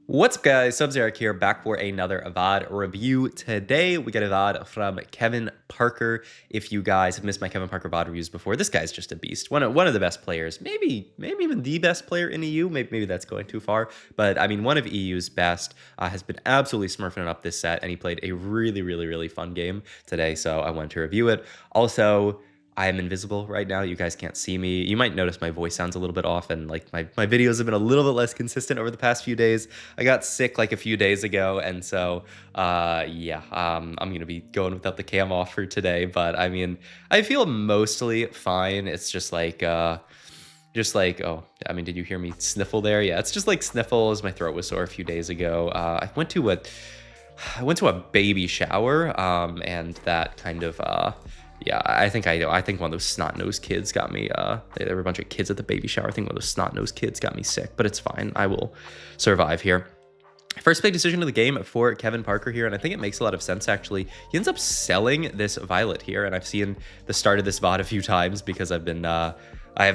What's up, guys? Sub-Zero here, back for another VOD review. Today, we get a VOD from Kevin Parker. If you guys have missed my Kevin Parker VOD reviews before, this guy's just a beast. One of the best players, maybe even the best player in EU. Maybe that's going too far, but I mean, one of EU's best. Has been absolutely smurfing it up this set, and he played a really fun game today, so I wanted to review it. Also, I am invisible right now. You guys can't see me. You might notice my voice sounds a little bit off, and like my videos have been a little bit less consistent over the past few days. I got sick like a few days ago, and so I'm gonna be going without the cam off for today. But I mean, I feel mostly fine. It's just like oh, I mean, did you hear me sniffle there? Yeah, it's just like sniffles. My throat was sore a few days ago. I went to a baby shower, and that kind of yeah, I think one of those snot-nosed kids got me. There were a bunch of kids at the baby shower. I think one of those snot-nosed kids got me sick, but it's fine. I will survive here. First big decision of the game for Kevin Parker here, and I think it makes a lot of sense, actually. He ends up selling this Violet here, and I've seen the start of this VOD a few times because I've been... I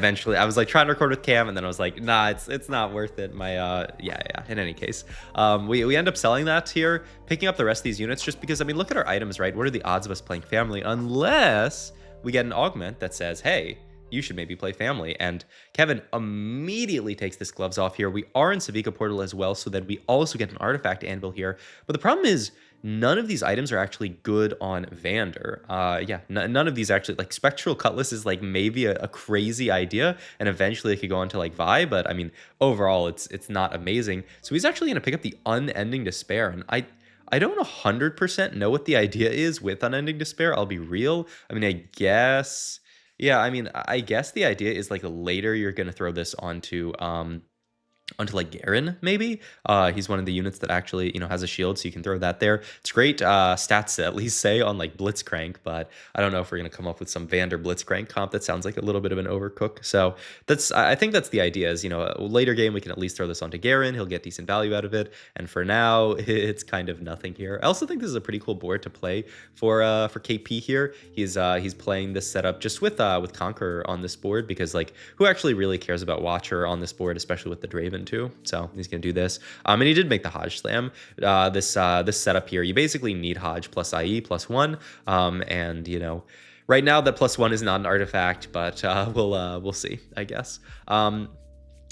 was like trying to record with Cam, and then I was like, nah, it's not worth it. In any case, we end up selling that here, picking up the rest of these units just because, I mean, look at our items, right? What are the odds of us playing family unless we get an augment that says, hey, you should maybe play family? And Kevin immediately takes this gloves off here. We are in Savika Portal as well, so that we also get an artifact anvil here. But the problem is, none of these items are actually good on Vander. None of these actually, like, Spectral Cutlass is like maybe a crazy idea, and eventually it could go into like Vi, but I mean, overall it's not amazing. So he's actually going to pick up the Unending Despair, and I don't 100% know what the idea is with Unending Despair, I'll be real. I mean, I guess... Yeah, I mean, I guess the idea is like later you're going to throw this onto like Garen, maybe. He's one of the units that actually, you know, has a shield, so you can throw that there. It's great stats to at least say on like Blitzcrank, but I don't know if we're gonna come up with some Vander Blitzcrank comp that sounds like a little bit of an overcook. So I think that's the idea, is, you know, a later game we can at least throw this onto Garen. He'll get decent value out of it, and for now it's kind of nothing here. I also think this is a pretty cool board to play for KP here. He's playing this setup just with Conqueror on this board, because like, who actually really cares about Watcher on this board, especially with the Draven too? So he's gonna do this, and he did make the Hodge slam. This setup here, you basically need Hodge plus IE plus 1, and you know, right now that +1 is not an artifact, but we'll see, I guess.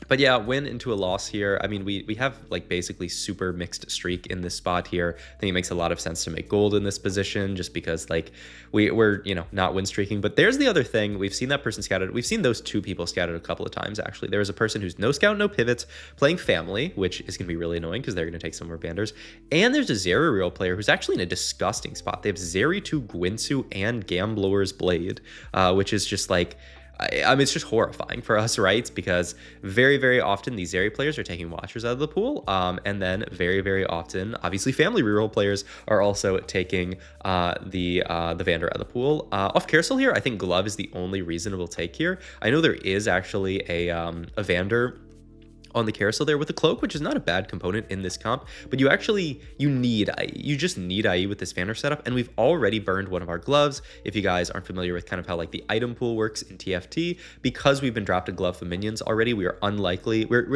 But yeah, win into a loss here. I mean, we have like basically super mixed streak in this spot here. I think it makes a lot of sense to make gold in this position, just because like we're, you know, not win streaking. But there's the other thing. We've seen that person scouted. We've seen those two people scouted a couple of times, actually. There was a person who's no scout, no pivots, playing family, which is going to be really annoying because they're going to take some more Vanders. And there's a Zeri Reroll player who's actually in a disgusting spot. They have Zeri 2 Gwinsu and Gambler's Blade, which is just like... I mean, it's just horrifying for us, right? Because very often these Zeri players are taking Watchers out of the pool, and then very often, obviously, family reroll players are also taking the Vander out of the pool. Off Carousel here, I think Glove is the only reasonable take here. I know there is actually a Vander on the Carousel there with the Cloak, which is not a bad component in this comp, but you just need IE with this Vander setup, and we've already burned one of our gloves. If you guys aren't familiar with kind of how like the item pool works in TFT, because we've been dropped a glove for minions already, we're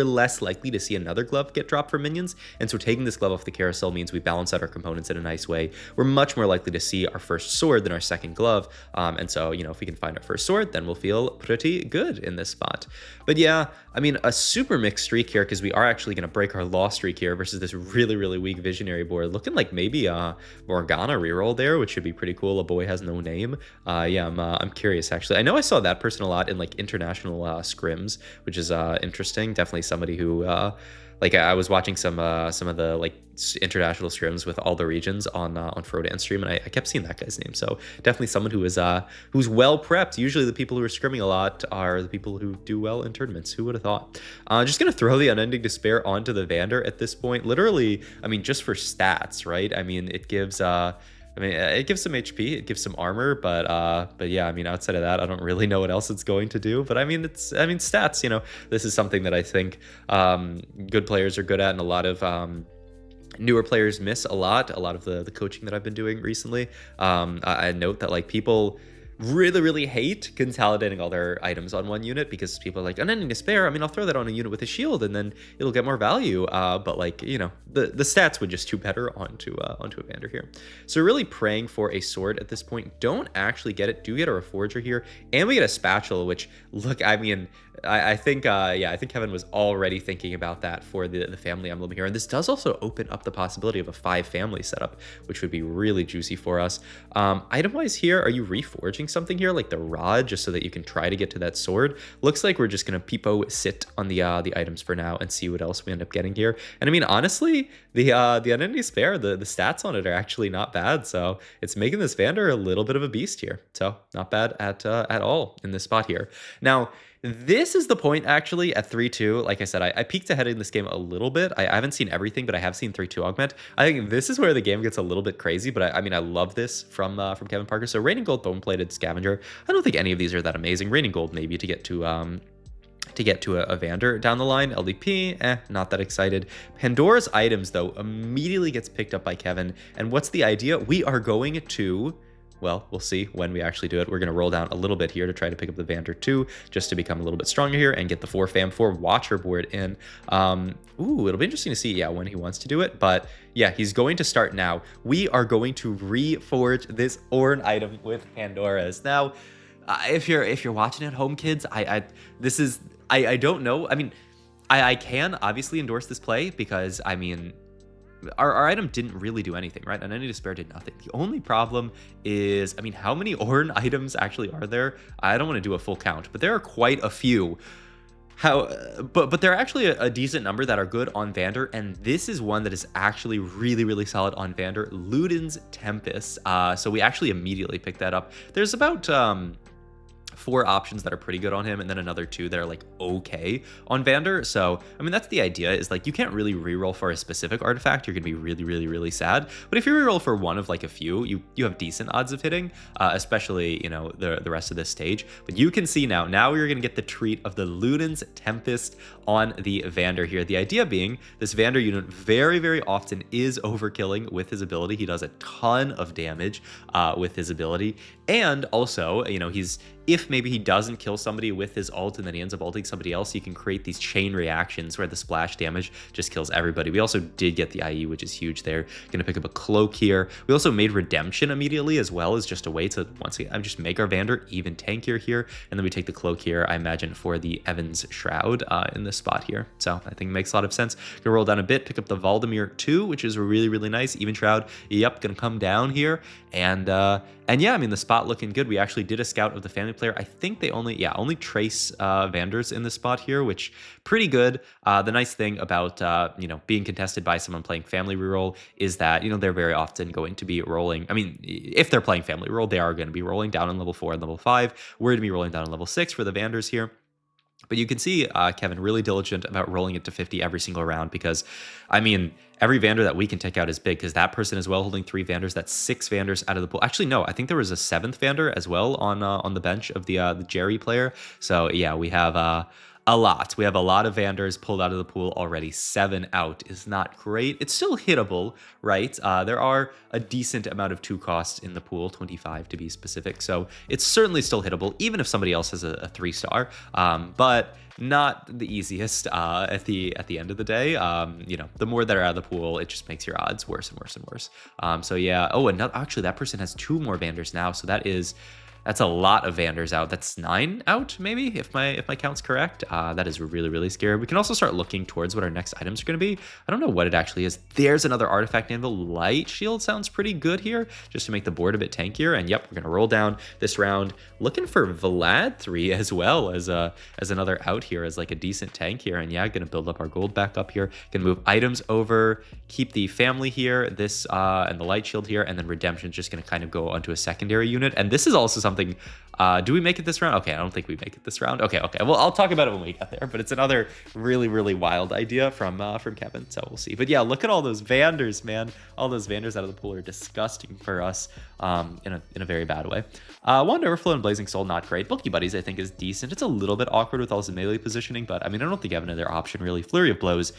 less likely to see another glove get dropped for minions, and so taking this glove off the Carousel means we balance out our components in a nice way. We're much more likely to see our first sword than our second glove, and so, you know, if we can find our first sword, then we'll feel pretty good in this spot. But yeah, I mean, a super mixed streak here, because we are actually going to break our loss streak here versus this really weak visionary board, looking like maybe Morgana reroll there, which should be pretty cool. A boy has no name. I'm curious, actually. I know I saw that person a lot in like international scrims, which is interesting. Definitely somebody who like, I was watching some of the like international scrims with all the regions on Frodan stream, and I kept seeing that guy's name. So definitely someone who is who's well prepped. Usually the people who are scrimming a lot are the people who do well in tournaments. Who would have thought? Just gonna throw the Unending Despair onto the Vander at this point. Literally, I mean, just for stats, right? I mean, it gives it gives some HP, it gives some armor, but yeah, I mean, outside of that, I don't really know what else it's going to do. But I mean, stats, you know, this is something that I think good players are good at, and a lot of newer players miss a lot of the coaching that I've been doing recently. I note that like people really hate consolidating all their items on one unit because people are like, unending despair. I mean, I'll throw that on a unit with a shield and then it'll get more value. But like, you know, the stats would just do better onto a Vander here. So really praying for a sword at this point. Don't actually get it. Do get a Reforger here, and we get a spatula. Which, look, I mean, I think yeah, I think Kevin was already thinking about that for the family emblem here, and this does also open up the possibility of a 5 family setup, which would be really juicy for us. Item wise here, are you reforging something here like the rod just so that you can try to get to that sword? Looks like we're just gonna peepo sit on the items for now and see what else we end up getting here. And I mean, honestly, the Unending Spare, the stats on it are actually not bad, so it's making this Vander a little bit of a beast here. So not bad at all in this spot here. Now, this is the point, actually, at 3-2. Like I said, I peeked ahead in this game a little bit. I haven't seen everything, but I have seen 3-2 Augment. I think this is where the game gets a little bit crazy, but I mean, I love this from Kevin Parker. So Raining Gold, Bone-Plated Scavenger. I don't think any of these are that amazing. Raining Gold, maybe, to get to a Vander down the line. LDP, not that excited. Pandora's Items, though, immediately gets picked up by Kevin. And what's the idea? We are going to... Well, we'll see when we actually do it. We're going to roll down a little bit here to try to pick up the Vander 2, just to become a little bit stronger here and get the 4 fam 4 Watcher board in. Ooh, it'll be interesting to see, yeah, when he wants to do it. But yeah, he's going to start now. We are going to reforge this Ornn item with Pandora's. Now, if you're watching at home, kids, I don't know. I mean, I can obviously endorse this play because, I mean, our item didn't really do anything, right? Unending Despair did nothing. The only problem is, I mean, how many Ornn items actually are there? I don't want to do a full count, but there are quite a few. But there are actually a decent number that are good on Vander, and this is one that is actually really solid on Vander. Luden's Tempest. So we actually immediately picked that up. There's about 4 options that are pretty good on him, and then another 2 that are like okay on Vander. So I mean, that's the idea, is like you can't really reroll for a specific artifact. You're gonna be really sad. But if you reroll for one of like a few, you have decent odds of hitting, especially, you know, the rest of this stage. But you can see now you're gonna get the treat of the Luden's Tempest on the Vander here. The idea being this Vander unit very often is overkilling with his ability. He does a ton of damage with his ability, and also, you know, if maybe he doesn't kill somebody with his ult and then he ends up ulting somebody else, you can create these chain reactions where the splash damage just kills everybody. We also did get the IE, which is huge there. Gonna pick up a cloak here. We also made Redemption immediately, as well as just a way to, once again, just make our Vander even tankier here. And then we take the cloak here, I imagine, for the Evans Shroud in this spot here. So I think it makes a lot of sense. Gonna roll down a bit, pick up the Valdemir 2, which is really nice. Even Shroud, yep, gonna come down here. And yeah, I mean, the spot looking good. We actually did a scout of the family player. I think they only trace Vanders in this spot here, which pretty good. The nice thing about you know, being contested by someone playing family reroll is that, you know, they're very often going to be rolling. I mean, if they're playing family reroll, they are going to be rolling down on level 4 and level 5. We're going to be rolling down on level 6 for the Vanders here. But you can see Kevin really diligent about rolling it to 50 every single round, because, I mean, every Vander that we can take out is big, because that person is well holding 3 Vanders. That's 6 Vanders out of the pool. Actually, no, I think there was a 7th Vander as well on the bench of the Jerry player. So yeah, we have a lot. We have a lot of Vanders pulled out of the pool already. 7 out is not great. It's still hittable, right? There are a decent amount of 2 costs in the pool, 25 to be specific. So it's certainly still hittable, even if somebody else has a 3-star. But not the easiest at the end of the day. You know, the more that are out of the pool, it just makes your odds worse and worse. So yeah. Oh, and actually, that person has 2 more Vanders now. So that's a lot of Vanders out. That's 9 out, maybe, if my count's correct. That is really scary. We can also start looking towards what our next items are going to be. I don't know what it actually is. There's another artifact anvil. Light Shield sounds pretty good here, just to make the board a bit tankier. And yep, we're going to roll down this round, looking for Vlad 3 as well as another out here, as like a decent tank here. And yeah, going to build up our gold back up here. Going to move items over, keep the family here, this and the Light Shield here, and then Redemption's just going to kind of go onto a secondary unit. And this is also something. Do we make it this round? Okay, I don't think we make it this round. Okay. Well, I'll talk about it when we get there. But it's another really wild idea from Kevin. So we'll see. But yeah, look at all those Vanders, man. All those Vanders out of the pool are disgusting for us in a very bad way. Wand Overflow and Blazing Soul, not great. Bulky Buddies, I think, is decent. It's a little bit awkward with all his melee positioning, but I mean, I don't think I have another option really. Flurry of Blows.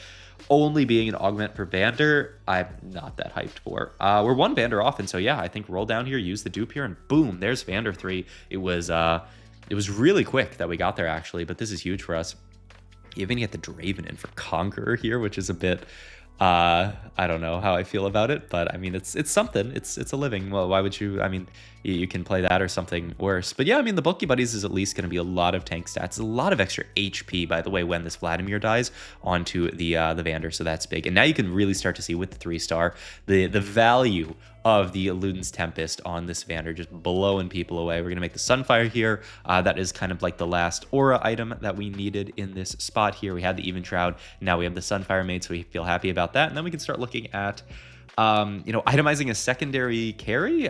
only being an augment for Vander, I'm not that hyped for. We're one Vander off, and so yeah, I think roll down here, use the dupe here, and boom, there's Vander 3. It was really quick that we got there actually, but this is huge for us. You even get the Draven in for Conqueror here, which is a bit I don't know how I feel about it, but I mean it's something. It's a living. Well, why would you? I mean, you can play that or something worse. But yeah, I mean the Bulky Buddies is at least going to be a lot of tank stats, a lot of extra HP, by the way, when this Vladimir dies onto the Vander, so that's big. And now you can really start to see with the 3-star the value of the Luden's Tempest on this Vander, just blowing people away. We're going to make the Sunfire here. That is kind of like the last aura item that we needed in this spot here. We had the Even Shroud. Now we have the Sunfire made, so we feel happy about that. And then we can start looking at, itemizing a secondary carry.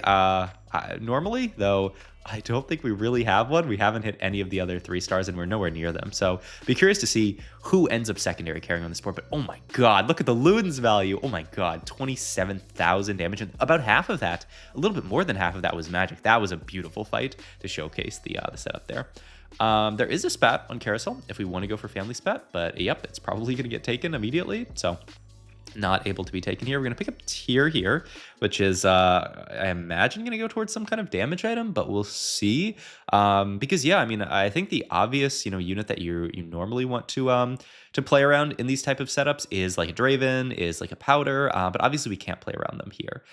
Normally, though, I don't think we really have one. We haven't hit any of the other 3-stars, and we're nowhere near them. So be curious to see who ends up secondary carrying on this board. But oh my god, look at the Luden's value. Oh my god, 27,000 damage. And about half of that, a little bit more than half of that was magic. That was a beautiful fight to showcase the setup there. There is a spat on Carousel if we want to go for family spat, but yep, it's probably going to get taken immediately. So not able to be taken here. We're going to pick up Tier here, which is, I imagine, going to go towards some kind of damage item, but we'll see. Because, yeah, I mean, I think the obvious, unit that you normally want to play around in these type of setups is like a Draven, is like a Powder, but obviously we can't play around them here.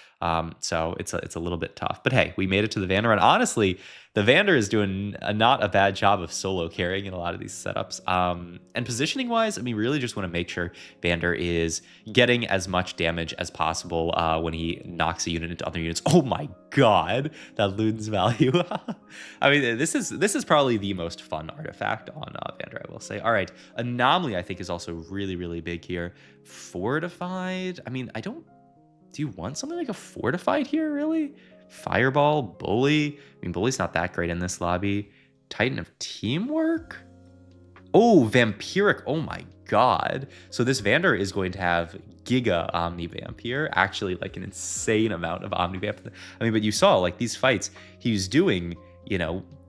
So it's a little bit tough. But hey, we made it to the Vander, and honestly, the Vander is doing not a bad job of solo carrying in a lot of these setups. And positioning wise, I mean, really just want to make sure Vander is getting as much damage as possible when he knocks a unit into other units. Oh my god, that Luden's value. I mean, this is probably the most fun artifact on Vander, I will say. All right, Anomaly I think is also really, really big here. Fortified, I mean, do you want something like a Fortified here, really? Fireball, Bully. I mean, Bully's not that great in this lobby. Titan of Teamwork? Oh, Vampiric. Oh my god. So this Vander is going to have Giga Omnivamp here. Actually, like an insane amount of Omnivamp. I mean, but you saw, like, these fights, he was doing,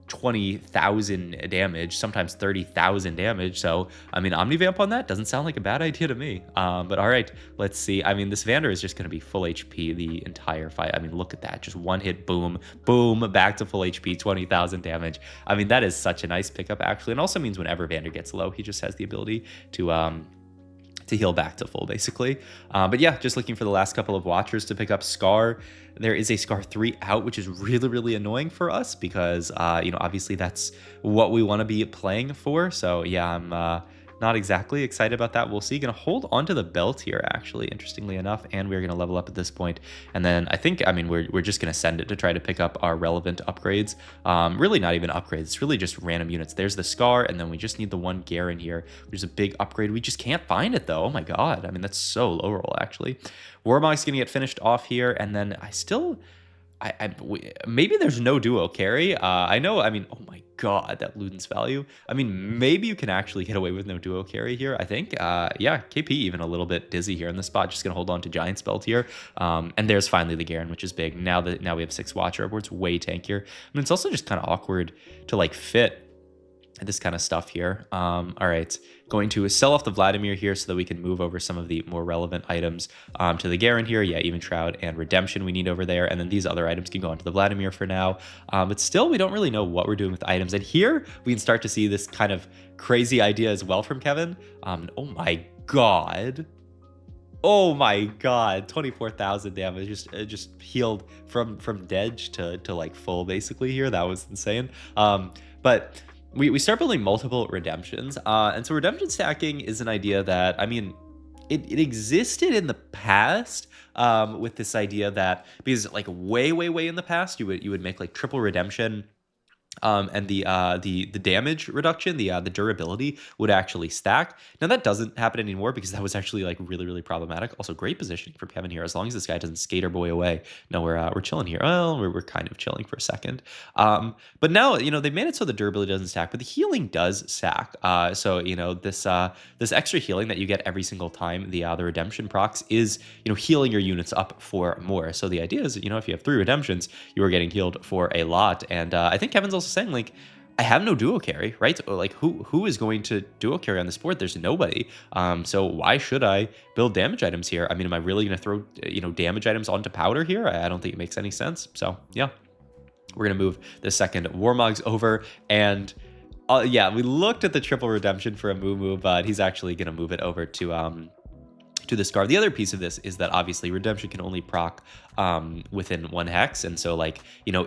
20,000 damage, sometimes 30,000 damage. So, I mean, Omnivamp on that doesn't sound like a bad idea to me. But all right, let's see. I mean, this Vander is just going to be full HP the entire fight. I mean, look at that. Just one hit, boom, boom, back to full HP, 20,000 damage. I mean, that is such a nice pickup, actually. And also means whenever Vander gets low, he just has the ability to heal back to full, basically. But yeah, just looking for the last couple of Watchers to pick up Scar. There is a Scar 3 out, which is really, really annoying for us because, obviously that's what we want to be playing for. So yeah, I'm not exactly excited about that. We'll see. Going to hold onto the belt here, actually, interestingly enough, and we're going to level up at this point. And then I think, we're just going to send it to try to pick up our relevant upgrades. Really not even upgrades. It's really just random units. There's the Scar, and then we just need the one Garen here, which is a big upgrade. We just can't find it, though. Oh my god. I mean, that's so low roll, actually. Warmog's going to get finished off here, and then maybe there's no duo carry. I know, oh my god, that Luden's value. I mean, maybe you can actually get away with no duo carry here, I think. Yeah, KP even a little bit dizzy here in the spot. Just going to hold on to Giant's Belt here. And there's finally the Garen, which is big. Now we have 6 Watcher, where it's way tankier. I mean, it's also just kind of awkward to, like, fit this kind of stuff here. All right, going to sell off the Vladimir here so that we can move over some of the more relevant items to the Garen here. Yeah, even Shroud and Redemption we need over there, and then these other items can go onto the Vladimir for now. But still, we don't really know what we're doing with items. And here we can start to see this kind of crazy idea as well from Kevin. Oh my god. Oh my god, 24,000 damage, just healed from dead to like full basically here. That was insane. But we start building multiple redemptions, and so redemption stacking is an idea that, I mean, it existed in the past, with this idea that, because like way in the past, you would make like triple redemption, and the damage reduction, the durability would actually stack. Now that doesn't happen anymore because that was actually like really problematic. Also, great positioning for Kevin here. As long as this guy doesn't skater boy away, no, we're chilling here. Well, we're kind of chilling for a second. But now they made it so the durability doesn't stack, but the healing does stack. So this extra healing that you get every single time the redemption procs is healing your units up for more. So the idea is if you have 3 redemptions, you are getting healed for a lot. And I think Kevin's also saying, like, I have no duo carry, right? Like who is going to duo carry on this board? There's nobody. So why should I build damage items here? I mean, am I really going to throw, damage items onto powder here? I don't think it makes any sense. So yeah, we're going to move the second Warmogs over, and yeah, we looked at the triple redemption for a Moo, but he's actually going to move it over to the Scar. The other piece of this is that obviously redemption can only proc within 1 hex, and so like,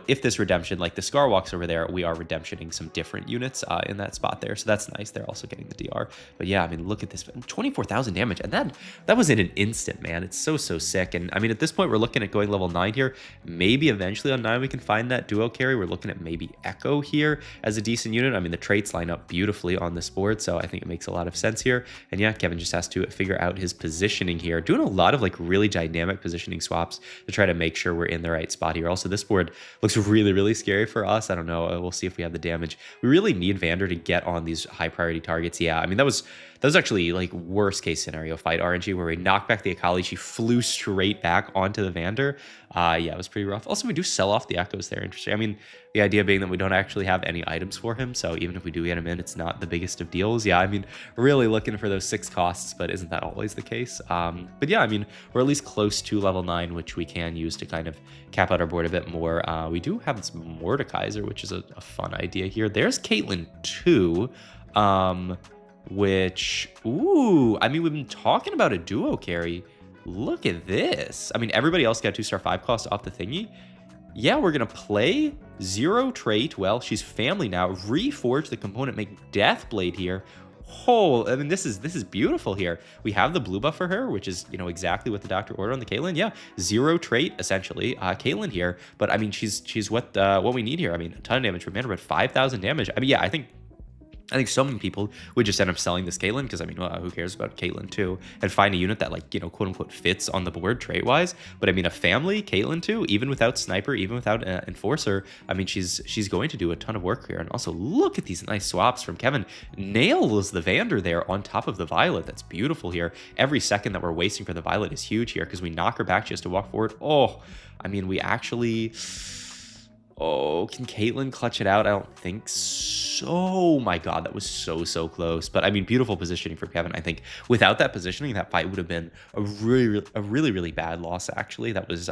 if this redemption, like the Scar walks over there, we are redemptioning some different units in that spot there, so that's nice. They're also getting the DR, but yeah, I mean, look at this, 24,000 damage, and that was in an instant, man. It's so sick. And I mean, at this point, we're looking at going level 9 here. Maybe eventually on 9 we can find that duo carry. We're looking at maybe Echo here as a decent unit. I mean, the traits line up beautifully on this board, so I think it makes a lot of sense here. And yeah, Kevin just has to figure out his positioning here, doing a lot of like really dynamic positioning swaps to try to make sure we're in the right spot here. Also, this board looks really scary for us. I don't know. We'll see if we have the damage. We really need Vander to get on these high priority targets. Yeah, I mean, that was actually like worst case scenario fight RNG where we knocked back the Akali. She flew straight back onto the Vander. Yeah, it was pretty rough. Also, we do sell off the Echoes there. Interesting. I mean, the idea being that we don't actually have any items for him, so even if we do get him in, it's not the biggest of deals. Yeah, I mean, really looking for those 6 costs, but isn't that always the case? But yeah, I mean, we're at least close to level 9, which we can use to kind of cap out our board a bit more. We do have this Mordekaiser, which is a fun idea here. There's Caitlyn too, which, ooh, I mean, we've been talking about a duo carry. Look at this. I mean, everybody else got 2-star 5 cost off the thingy. Yeah, we're going to play 0 trait. Well, she's family now. Reforge the component, make Deathblade here. Oh, I mean, this is beautiful here. We have the blue buff for her, which is, exactly what the doctor ordered on the Caitlyn. Yeah, 0 trait, essentially. Caitlyn here. But, I mean, she's what we need here. I mean, a ton of damage from Vander, but 5,000 damage. I mean, yeah, I think so many people would just end up selling this Caitlyn because, I mean, well, who cares about Caitlyn too? And find a unit that, like, quote unquote fits on the board trait wise. But I mean, a family Caitlyn too, even without Sniper, even without Enforcer, I mean, she's going to do a ton of work here. And also, look at these nice swaps from Kevin. Nails the Vander there on top of the Violet. That's beautiful here. Every second that we're wasting for the Violet is huge here because we knock her back. She has to walk forward. Oh, I mean, we actually... Oh, can Caitlyn clutch it out? I don't think so. Oh my god, that was so close. But I mean, beautiful positioning for Kevin. I think without that positioning, that fight would have been a really bad loss, actually. That was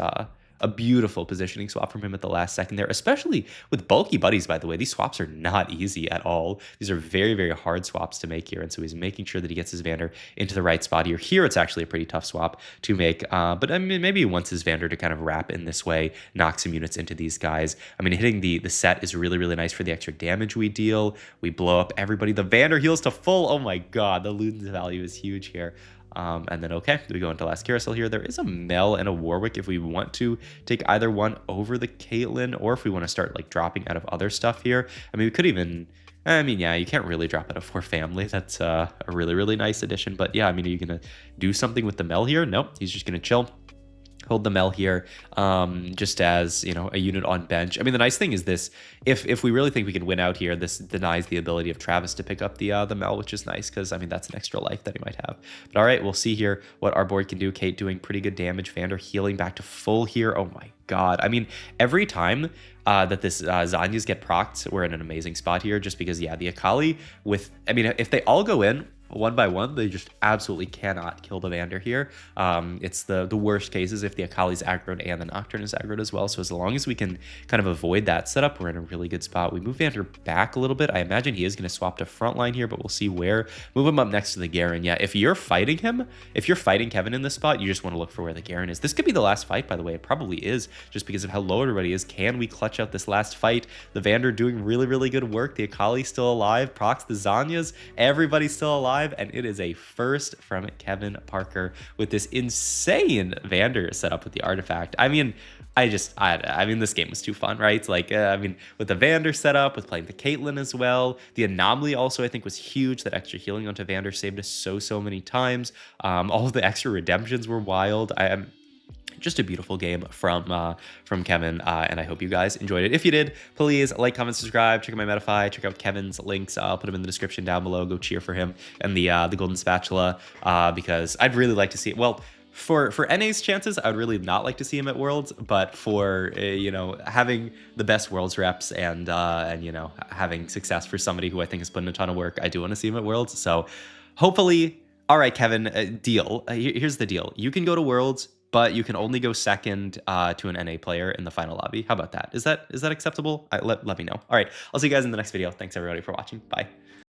a beautiful positioning swap from him at the last second there, especially with bulky buddies, by the way. These swaps are not easy at all. These are very hard swaps to make here, and so he's making sure that he gets his Vander into the right spot here. Here, it's actually a pretty tough swap to make, but I mean, maybe he wants his Vander to kind of wrap in this way, knock some units into these guys. I mean, hitting the set is really nice for the extra damage we deal. We blow up everybody. The Vander heals to full. Oh my god, the Luden's value is huge here. And then, okay, we go into last carousel here. There is a Mel and a Warwick if we want to take either one over the Caitlyn, or if we want to start like dropping out of other stuff here. I mean, we could even, I mean, yeah, you can't really drop out of 4 family. That's a really nice addition. But yeah, I mean, are you going to do something with the Mel here? Nope, he's just going to chill. Hold the Mel here, just as, a unit on bench. I mean, the nice thing is this, if we really think we can win out here, this denies the ability of Travis to pick up the Mel, which is nice, because, I mean, that's an extra life that he might have. But all right, we'll see here what our board can do. Kate doing pretty good damage. Vander healing back to full here. Oh my god. I mean, every time that this Zanyas get procced, we're in an amazing spot here, just because, yeah, the Akali with, I mean, if they all go in, one by one, they just absolutely cannot kill the Vander here. It's the worst cases if the Akali's aggroed and the Nocturne is aggroed as well. So as long as we can kind of avoid that setup, we're in a really good spot. We move Vander back a little bit. I imagine he is going to swap to frontline here, but we'll see where. Move him up next to the Garen. Yeah, if you're fighting him, if you're fighting Kevin in this spot, you just want to look for where the Garen is. This could be the last fight, by the way. It probably is, just because of how low everybody is. Can we clutch out this last fight? The Vander doing really good work. The Akali's still alive. Procs the Zanyas. Everybody's still alive. And it is a first from Kevin Parker with this insane Vander setup with the artifact. I mean, I mean, this game was too fun, right? Like, I mean, with the Vander setup, with playing the Caitlyn as well. The Anomaly also, I think, was huge. That extra healing onto Vander saved us so many times. All of the extra redemptions were wild. Just a beautiful game from Kevin, and I hope you guys enjoyed it. If you did, please like, comment, subscribe, check out my Metafy, check out Kevin's links. I'll put them in the description down below. Go cheer for him and the Golden Spatula, because I'd really like to see it. Well, For NA's chances, I would really not like to see him at Worlds, but for you know, having the best Worlds reps and you know, having success for somebody who I think has put in a ton of work, I do want to see him at Worlds. So hopefully, all right, Kevin, deal. Here's the deal: you can go to Worlds, but you can only go second to an NA player in the final lobby. How about that? Is that acceptable? Let me know. All right, I'll see you guys in the next video. Thanks everybody for watching. Bye.